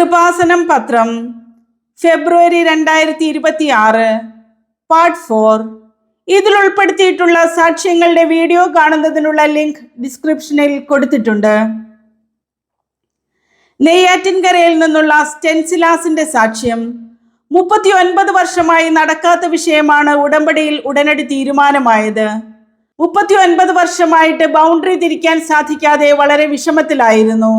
കൃപാസനം പത്രം ഫെബ്രുവരി 2026 പാർട്ട് 4. ഇതിൽ ഉൾപ്പെടുത്തിയിട്ടുള്ള സാക്ഷ്യങ്ങളുടെ വീഡിയോ കാണുന്നതിനുള്ള ലിങ്ക് ഡിസ്ക്രിപ്ഷനിൽ കൊടുത്തിട്ടുണ്ട്. നെയ്യാറ്റിൻകരയിൽ നിന്നുള്ള സ്റ്റെൻസിലാസിന്റെ സാക്ഷ്യം. 39 വർഷമായി നടക്കാത്ത വിഷയമാണ് ഉടമ്പടിയിൽ ഉടനടി തീരുമാനമായത്. 39 വർഷമായിട്ട് ബൗണ്ടറി തിരിക്കാൻ സാധിക്കാതെ വളരെ വിഷമത്തിലായിരുന്നു.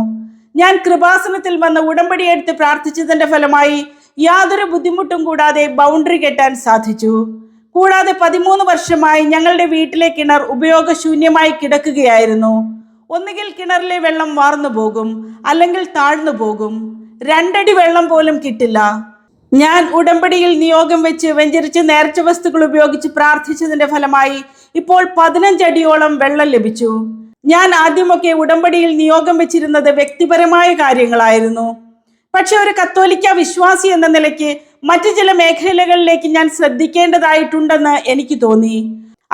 ഞാൻ കൃപാസനത്തിൽ വന്ന് ഉടമ്പടി എടുത്ത് പ്രാർത്ഥിച്ചതിന്റെ ഫലമായി യാതൊരു ബുദ്ധിമുട്ടും കൂടാതെ ബൗണ്ടറി കെട്ടാൻ സാധിച്ചു. കൂടാതെ 13 വർഷമായി ഞങ്ങളുടെ വീട്ടിലെ കിണർ ഉപയോഗശൂന്യമായി കിടക്കുകയായിരുന്നു. ഒന്നുകിൽ കിണറിലെ വെള്ളം വാർന്നു പോകും, അല്ലെങ്കിൽ താഴ്ന്നു പോകും. 2 അടി വെള്ളം പോലും കിട്ടില്ല. ഞാൻ ഉടമ്പടിയിൽ നിയോഗം വെച്ച് വെഞ്ചരിച്ച് നേർച്ച വസ്തുക്കൾ ഉപയോഗിച്ച് പ്രാർത്ഥിച്ചതിന്റെ ഫലമായി ഇപ്പോൾ 15 അടിയോളം വെള്ളം ലഭിച്ചു. ഞാൻ ആദ്യമൊക്കെ ഉടമ്പടിയിൽ നിയോഗം വെച്ചിരുന്നത് വ്യക്തിപരമായ കാര്യങ്ങളായിരുന്നു. പക്ഷെ ഒരു കത്തോലിക്ക വിശ്വാസി എന്ന നിലയ്ക്ക് മറ്റു ചില മേഖലകളിലേക്ക് ഞാൻ ശ്രദ്ധിക്കേണ്ടതായിട്ടുണ്ടെന്ന് എനിക്ക് തോന്നി.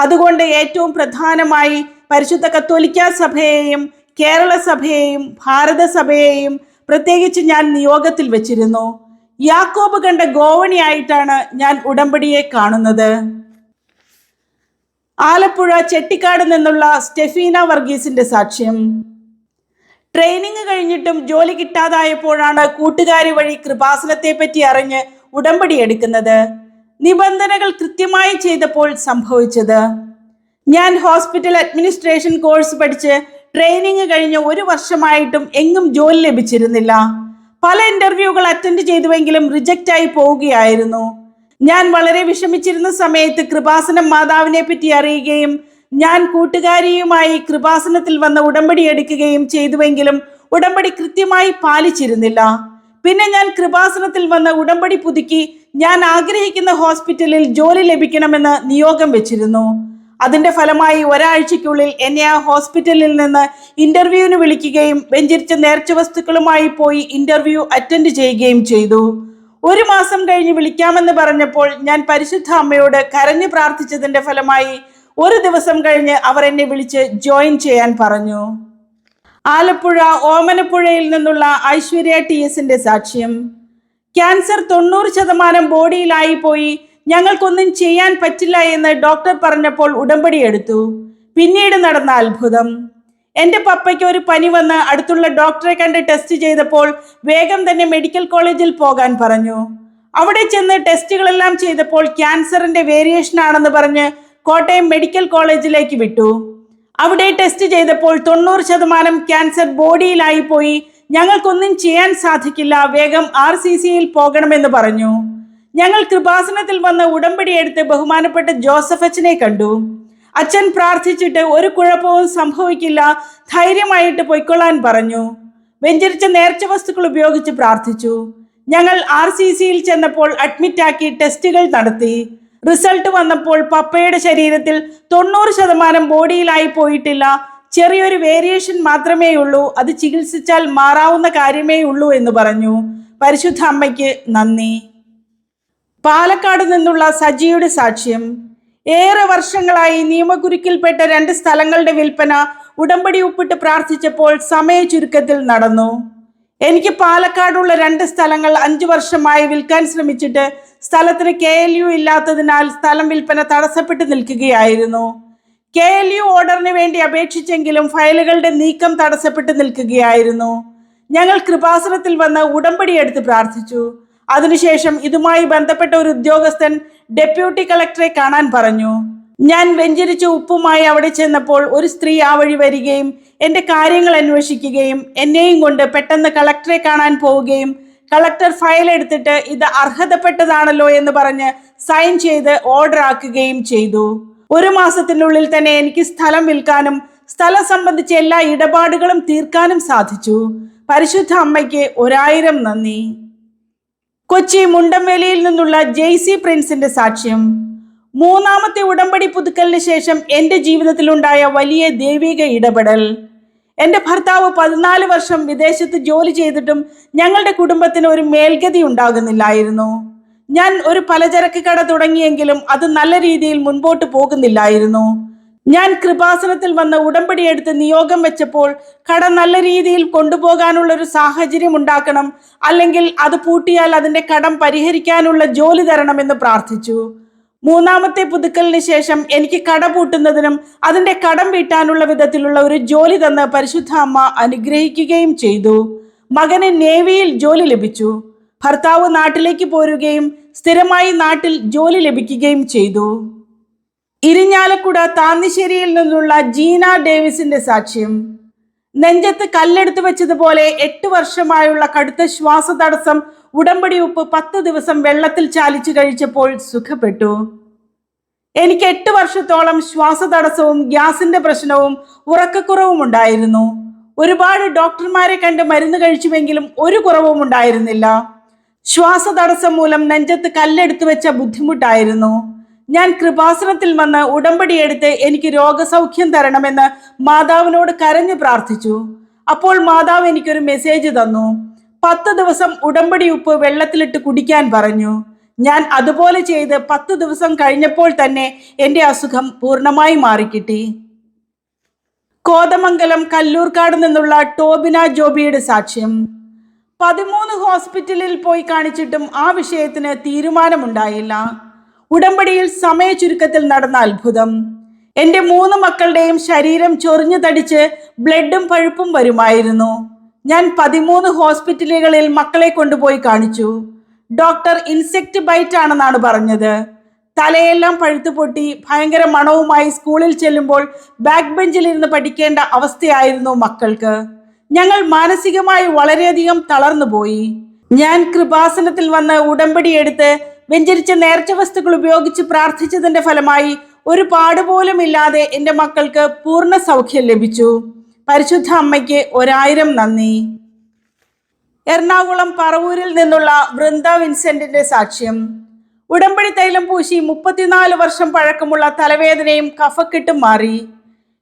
അതുകൊണ്ട് ഏറ്റവും പ്രധാനമായി പരിശുദ്ധ കത്തോലിക്ക സഭയെയും കേരള സഭയെയും ഭാരത സഭയെയും പ്രത്യേകിച്ച് ഞാൻ നിയോഗത്തിൽ വെച്ചിരുന്നു. യാക്കോബ് കണ്ട ഗോവണിയായിട്ടാണ് ഞാൻ ഉടമ്പടിയെ കാണുന്നത്. ആലപ്പുഴ ചെട്ടിക്കാട് നിന്നുള്ള സ്റ്റെഫീന വർഗീസിന്റെ സാക്ഷ്യം. ട്രെയിനിങ് കഴിഞ്ഞിട്ടും ജോലി കിട്ടാതായപ്പോഴാണ് കൂട്ടുകാരി വഴി കൃപാസനത്തെ പറ്റി അറിഞ്ഞ് ഉടമ്പടി എടുക്കുന്നത്. നിബന്ധനകൾ കൃത്യമായി ചെയ്തപ്പോൾ സംഭവിച്ചത്. ഞാൻ ഹോസ്പിറ്റൽ അഡ്മിനിസ്ട്രേഷൻ കോഴ്സ് പഠിച്ച് ട്രെയിനിങ് കഴിഞ്ഞ് 1 വർഷമായിട്ടും എങ്ങും ജോലി ലഭിച്ചിരുന്നില്ല. പല ഇന്റർവ്യൂകൾ അറ്റൻഡ് ചെയ്തുവെങ്കിലും റിജക്റ്റ് ആയി പോവുകയായിരുന്നു. ഞാൻ വളരെ വിഷമിച്ചിരുന്ന സമയത്ത് കൃപാസനം മാതാവിനെ പറ്റി അറിയുകയും ഞാൻ കൂട്ടുകാരിയുമായി കൃപാസനത്തിൽ വന്ന് ഉടമ്പടി എടുക്കുകയും ചെയ്തുവെങ്കിലും ഉടമ്പടി കൃത്യമായി പാലിച്ചിരുന്നില്ല. പിന്നെ ഞാൻ കൃപാസനത്തിൽ വന്ന് ഉടമ്പടി പുതുക്കി ഞാൻ ആഗ്രഹിക്കുന്ന ഹോസ്പിറ്റലിൽ ജോലി ലഭിക്കണമെന്ന് നിയോഗം വെച്ചിരുന്നു. അതിന്റെ ഫലമായി ഒരാഴ്ചയ്ക്കുള്ളിൽ എന്നെ ആ ഹോസ്പിറ്റലിൽ നിന്ന് ഇന്റർവ്യൂവിന് വിളിക്കുകയും വെഞ്ചരിച്ച നേർച്ച വസ്തുക്കളുമായി പോയി ഇന്റർവ്യൂ അറ്റൻഡ് ചെയ്യുകയും ചെയ്തു. 1 മാസം കഴിഞ്ഞ് വിളിക്കാമെന്ന് പറഞ്ഞപ്പോൾ ഞാൻ പരിശുദ്ധ അമ്മയോട് കരഞ്ഞു പ്രാർത്ഥിച്ചതിന്റെ ഫലമായി 1 ദിവസം കഴിഞ്ഞ് അവർ എന്നെ വിളിച്ച് ജോയിൻ ചെയ്യാൻ പറഞ്ഞു. ആലപ്പുഴ ഓമനപ്പുഴയിൽ നിന്നുള്ള ഐശ്വര്യ TSന്റെ സാക്ഷ്യം. ക്യാൻസർ 90% ബോഡിയിലായി പോയി. ഞങ്ങൾക്കൊന്നും ചെയ്യാൻ പറ്റില്ല എന്ന് ഡോക്ടർ പറഞ്ഞപ്പോൾ ഉടമ്പടി എടുത്തു. പിന്നീട് നടന്ന അത്ഭുതം. എൻ്റെ പപ്പയ്ക്ക് ഒരു പനി വന്ന് അടുത്തുള്ള ഡോക്ടറെ കണ്ട് ടെസ്റ്റ് ചെയ്തപ്പോൾ വേഗം തന്നെ മെഡിക്കൽ കോളേജിൽ പോകാൻ പറഞ്ഞു. അവിടെ ചെന്ന് ടെസ്റ്റുകളെല്ലാം ചെയ്തപ്പോൾ ക്യാൻസറിന്റെ വേരിയേഷൻ ആണെന്ന് പറഞ്ഞ് കോട്ടയം മെഡിക്കൽ കോളേജിലേക്ക് വിട്ടു. അവിടെ ടെസ്റ്റ് ചെയ്തപ്പോൾ 90% ക്യാൻസർ ബോഡിയിലായി പോയി. ഞങ്ങൾക്കൊന്നും ചെയ്യാൻ സാധിക്കില്ല, വേഗം RCCയിൽ പോകണമെന്ന് പറഞ്ഞു. ഞങ്ങൾ കൃപാസനത്തിൽ വന്ന് ഉടമ്പടി എടുത്ത് ബഹുമാനപ്പെട്ട ജോസഫ് അച്ഛനെ കണ്ടു. അച്ഛൻ പ്രാർത്ഥിച്ചിട്ട് ഒരു കുഴപ്പവും സംഭവിക്കില്ല, ധൈര്യമായിട്ട് പൊയ്ക്കൊള്ളാൻ പറഞ്ഞു. വെഞ്ചരിച്ച നേർച്ച വസ്തുക്കൾ ഉപയോഗിച്ച് പ്രാർത്ഥിച്ചു. ഞങ്ങൾ RCCയിൽ ചെന്നപ്പോൾ അഡ്മിറ്റാക്കി ടെസ്റ്റുകൾ നടത്തി. റിസൾട്ട് വന്നപ്പോൾ പപ്പയുടെ ശരീരത്തിൽ 90% ബോഡിയിലായി പോയിട്ടില്ല, ചെറിയൊരു വേരിയേഷൻ മാത്രമേ ഉള്ളൂ, അത് ചികിത്സിച്ചാൽ മാറാവുന്ന കാര്യമേ ഉള്ളൂ എന്ന് പറഞ്ഞു. പരിശുദ്ധ അമ്മയ്ക്ക് നന്ദി. പാലക്കാട് നിന്നുള്ള സജിയുടെ സാക്ഷ്യം. ഏറെ വർഷങ്ങളായി നിയമകുരുക്കിൽപ്പെട്ട 2 സ്ഥലങ്ങളുടെ വിൽപ്പന ഉടമ്പടി ഒപ്പിട്ട് പ്രാർത്ഥിച്ചപ്പോൾ സമയ ചുരുക്കത്തിൽ നടന്നു. എനിക്ക് പാലക്കാടുള്ള 2 സ്ഥലങ്ങൾ 5 വർഷമായി വിൽക്കാൻ ശ്രമിച്ചിട്ട് സ്ഥലത്തിന് KLU ഇല്ലാത്തതിനാൽ സ്ഥലം വിൽപ്പന തടസ്സപ്പെട്ട് നിൽക്കുകയായിരുന്നു. KLU ഓർഡറിന് വേണ്ടി അപേക്ഷിച്ചെങ്കിലും ഫയലുകളുടെ നീക്കം തടസ്സപ്പെട്ട് നിൽക്കുകയായിരുന്നു. ഞങ്ങൾ കൃപാസനത്തിൽ വന്ന് ഉടമ്പടി എടുത്ത് പ്രാർത്ഥിച്ചു. അതിനുശേഷം ഇതുമായി ബന്ധപ്പെട്ട ഒരു ഉദ്യോഗസ്ഥൻ ഡെപ്യൂട്ടി കളക്ടറെ കാണാൻ പറഞ്ഞു. ഞാൻ വെഞ്ചരിച്ച ഉപ്പുമായി അവിടെ ചെന്നപ്പോൾ ഒരു സ്ത്രീ ആ വഴി വരികയും എൻ്റെ കാര്യങ്ങൾ അന്വേഷിക്കുകയും എന്നെയും കൊണ്ട് പെട്ടെന്ന് കളക്ടറെ കാണാൻ പോവുകയും കളക്ടർ ഫയൽ എടുത്തിട്ട് ഇത് അർഹതപ്പെട്ടതാണല്ലോ എന്ന് പറഞ്ഞ് സൈൻ ചെയ്ത് ഓർഡർ ആക്കുകയും ചെയ്തു. 1 മാസത്തിനുള്ളിൽ തന്നെ എനിക്ക് സ്ഥലം വിൽക്കാനും സ്ഥലം സംബന്ധിച്ച എല്ലാ ഇടപാടുകളും തീർക്കാനും സാധിച്ചു. പരിശുദ്ധ അമ്മയ്ക്ക് 1000 നന്ദി. കൊച്ചി മുണ്ടംവേലിയിൽ നിന്നുള്ള JC പ്രിൻസിന്റെ സാക്ഷ്യം. 3ാമത്തെ ഉടമ്പടി പുതുക്കലിന് ശേഷം എൻ്റെ ജീവിതത്തിലുണ്ടായ വലിയ ദൈവിക ഇടപെടൽ. എൻ്റെ ഭർത്താവ് 14 വർഷം വിദേശത്ത് ജോലി ചെയ്തിട്ടും ഞങ്ങളുടെ കുടുംബത്തിന് ഒരു മേൽഗതി ഉണ്ടാകുന്നില്ലായിരുന്നു. ഞാൻ ഒരു പലചരക്ക് കട തുടങ്ങിയെങ്കിലും അത് നല്ല രീതിയിൽ മുൻപോട്ട് പോകുന്നില്ലായിരുന്നു. ഞാൻ കൃപാസനത്തിൽ വന്ന് ഉടമ്പടിയെടുത്ത് നിയോഗം വെച്ചപ്പോൾ കട നല്ല രീതിയിൽ കൊണ്ടുപോകാനുള്ള ഒരു സാഹചര്യം ഉണ്ടാക്കണം, അല്ലെങ്കിൽ അത് പൂട്ടിയാൽ അതിന്റെ കടം പരിഹരിക്കാനുള്ള ജോലി തരണമെന്ന് പ്രാർത്ഥിച്ചു. മൂന്നാമത്തെ പുതുക്കലിന് ശേഷം എനിക്ക് കട പൂട്ടുന്നതിനും അതിന്റെ കടം വീട്ടാനുള്ള വിധത്തിലുള്ള ഒരു ജോലി തന്ന് പരിശുദ്ധ അമ്മ അനുഗ്രഹിക്കുകയും ചെയ്തു. മകന് നേവിയിൽ ജോലി ലഭിച്ചു. ഭർത്താവ് നാട്ടിലേക്ക് പോരുകയും സ്ഥിരമായി നാട്ടിൽ ജോലി ലഭിക്കുകയും ചെയ്തു. ഇരിഞ്ഞാലക്കുട താന്നിശ്ശേരിയിൽ നിന്നുള്ള ജീന ഡേവിസിന്റെ സാക്ഷ്യം. നെഞ്ചത്ത് കല്ലെടുത്ത് വെച്ചതുപോലെ 8 വർഷമായുള്ള കടുത്ത ശ്വാസതടസ്സം ഉടമ്പടി ഉപ്പ് 10 ദിവസം വെള്ളത്തിൽ ചാലിച്ചു കഴിച്ചപ്പോൾ സുഖപ്പെട്ടു. എനിക്ക് 8 വർഷത്തോളം ശ്വാസതടസ്സവും ഗ്യാസിന്റെ പ്രശ്നവും ഉറക്കക്കുറവും ഉണ്ടായിരുന്നു. ഒരുപാട് ഡോക്ടർമാരെ കണ്ട് മരുന്ന് കഴിച്ചുവെങ്കിലും ഒരു കുറവും ഉണ്ടായിരുന്നില്ല. ശ്വാസതടസ്സം മൂലം നെഞ്ചത്ത് കല്ലെടുത്ത് വെച്ച ബുദ്ധിമുട്ടായിരുന്നു. ഞാൻ കൃപാസനത്തിൽ വന്ന് ഉടമ്പടിയെടുത്ത് എനിക്ക് രോഗസൗഖ്യം തരണമെന്ന് മാതാവിനോട് കരഞ്ഞു പ്രാർത്ഥിച്ചു. അപ്പോൾ മാതാവ് എനിക്കൊരു മെസ്സേജ് തന്നു. 10 ദിവസം ഉടമ്പടി ഉപ്പ് വെള്ളത്തിലിട്ട് കുടിക്കാൻ പറഞ്ഞു. ഞാൻ അതുപോലെ ചെയ്ത് 10 ദിവസം കഴിഞ്ഞപ്പോൾ തന്നെ എൻ്റെ അസുഖം പൂർണ്ണമായി മാറിക്കിട്ടി. കോതമംഗലം കല്ലൂർക്കാട് നിന്നുള്ള ടോബിന ജോബിയുടെ സാക്ഷ്യം. 13 ഹോസ്പിറ്റലിൽ പോയി കാണിച്ചിട്ടും ആ വിഷയത്തിന് തീരുമാനമുണ്ടായില്ല. ഉടമ്പടിയിൽ സമയ ചുരുക്കത്തിൽ നടന്ന അത്ഭുതം. എൻ്റെ 3 മക്കളുടെയും ശരീരം ചൊറിഞ്ഞു തടിച്ച് ബ്ലഡും പഴുപ്പും വരുമായിരുന്നു. ഞാൻ 13 ഹോസ്പിറ്റലുകളിൽ മക്കളെ കൊണ്ടുപോയി കാണിച്ചു. ഡോക്ടർ ഇൻസെക്ട് ബൈറ്റ് ആണെന്നാണ് പറഞ്ഞത്. തലയെല്ലാം പഴുത്തു പൊട്ടി ഭയങ്കര മണവുമായി സ്കൂളിൽ ചെല്ലുമ്പോൾ ബാക്ക് ബെഞ്ചിലിരുന്ന് പഠിക്കേണ്ട അവസ്ഥയായിരുന്നു മക്കൾക്ക്. ഞങ്ങൾ മാനസികമായി വളരെയധികം തളർന്നുപോയി. ഞാൻ കൃപാസനത്തിൽ വന്ന് ഉടമ്പടിയെടുത്ത് വെഞ്ചരിച്ച നേർച്ച വസ്തുക്കൾ ഉപയോഗിച്ച് പ്രാർത്ഥിച്ചതിന്റെ ഫലമായി ഒരു പാടുപോലും ഇല്ലാതെ എൻ്റെ മക്കൾക്ക് പൂർണ്ണ സൗഖ്യം ലഭിച്ചു. പരിശുദ്ധ അമ്മയ്ക്ക് 1000 നന്ദി. എറണാകുളം പറവൂരിൽ നിന്നുള്ള വൃന്ദ വിൻസെന്റിന്റെ സാക്ഷ്യം. ഉടമ്പടി തൈലം പൂശി 34 വർഷം പഴക്കമുള്ള തലവേദനയും കഫക്കെട്ടും മാറി.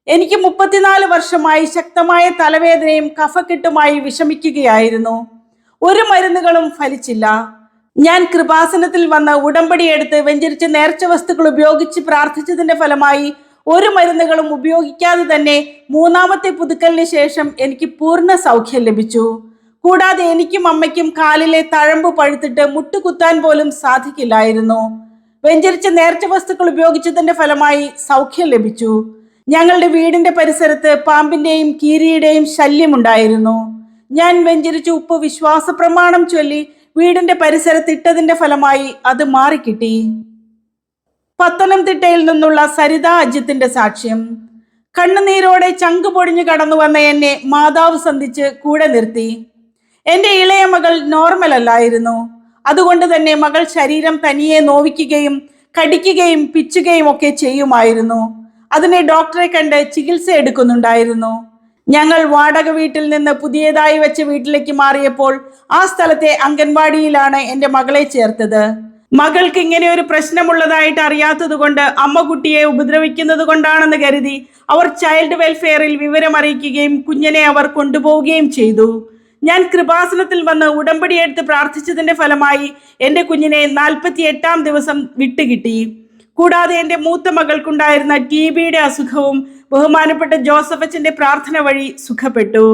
എനിക്ക് 34 വർഷമായി ശക്തമായ തലവേദനയും കഫക്കെട്ടുമായി വിഷമിക്കുകയായിരുന്നു. ഒരു മരുന്നുകളും ഫലിച്ചില്ല. ഞാൻ കൃപാസനത്തിൽ വന്ന് ഉടമ്പടിയെടുത്ത് വെഞ്ചരിച്ച നേർച്ച വസ്തുക്കൾ ഉപയോഗിച്ച് പ്രാർത്ഥിച്ചതിന്റെ ഫലമായി ഒരു മരുന്നുകളും ഉപയോഗിക്കാതെ തന്നെ 3ാമത്തെ പുതുക്കലിന് ശേഷം എനിക്ക് പൂർണ്ണ സൗഖ്യം ലഭിച്ചു. കൂടാതെ എനിക്കും അമ്മയ്ക്കും കാലിലെ തഴമ്പ് പഴുത്തിട്ട് മുട്ടുകുത്താൻ പോലും സാധിക്കില്ലായിരുന്നു. വെഞ്ചരിച്ച നേർച്ച വസ്തുക്കൾ ഉപയോഗിച്ചതിന്റെ ഫലമായി സൗഖ്യം ലഭിച്ചു. ഞങ്ങളുടെ വീടിന്റെ പരിസരത്ത് പാമ്പിന്റെയും കീരിയുടെയും ശല്യമുണ്ടായിരുന്നു. ഞാൻ വെഞ്ചരിച്ച ഉപ്പ് വിശ്വാസ പ്രമാണം ചൊല്ലി വീടിന്റെ പരിസരത്തിട്ടതിന്റെ ഫലമായി അത് മാറിക്കിട്ടി. പത്തനംതിട്ടയിൽ നിന്നുള്ള സരിത അജിത്തിന്റെ സാക്ഷ്യം. കണ്ണുനീരോടെ ചങ്കു പൊടിഞ്ഞു കടന്നു വന്ന എന്നെ മാതാവ് സന്ധിച്ച് കൂടെ നിർത്തി. എൻ്റെ ഇളയ മകൾ നോർമൽ അല്ലായിരുന്നു. അതുകൊണ്ട് തന്നെ മകൾ ശരീരം തനിയെ നോവിക്കുകയും കടിക്കുകയും പിച്ചുകയും ഒക്കെ ചെയ്യുമായിരുന്നു. അതിനെ ഡോക്ടറെ കണ്ട് ചികിത്സ എടുക്കുന്നുണ്ടായിരുന്നു. ഞങ്ങൾ വാടക വീട്ടിൽ നിന്ന് പുതിയതായി വെച്ച വീട്ടിലേക്ക് മാറിയപ്പോൾ ആ സ്ഥലത്തെ അംഗൻവാടിയിലാണ് എൻ്റെ മകളെ ചേർത്തത്. മകൾക്ക് ഇങ്ങനെ ഒരു പ്രശ്നമുള്ളതായിട്ട് അറിയാത്തത് കൊണ്ട് അമ്മ കുട്ടിയെ ഉപദ്രവിക്കുന്നത് കൊണ്ടാണെന്ന് കരുതി അവർ ചൈൽഡ് വെൽഫെയറിൽ വിവരം അറിയിക്കുകയും കുഞ്ഞിനെ അവർ കൊണ്ടുപോവുകയും ചെയ്തു. ഞാൻ കൃപാസനത്തിൽ വന്ന് ഉടമ്പടിയെടുത്ത് പ്രാർത്ഥിച്ചതിന്റെ ഫലമായി എൻ്റെ കുഞ്ഞിനെ 48ാം ദിവസം വിട്ടുകിട്ടി. കൂടാതെ എൻ്റെ മൂത്ത മകൾക്കുണ്ടായിരുന്ന TBയുടെ അസുഖവും ബഹുമാനപ്പെട്ട ജോസഫച്ചന്റെ പ്രാർത്ഥന വഴി സുഖപ്പെട്ടു.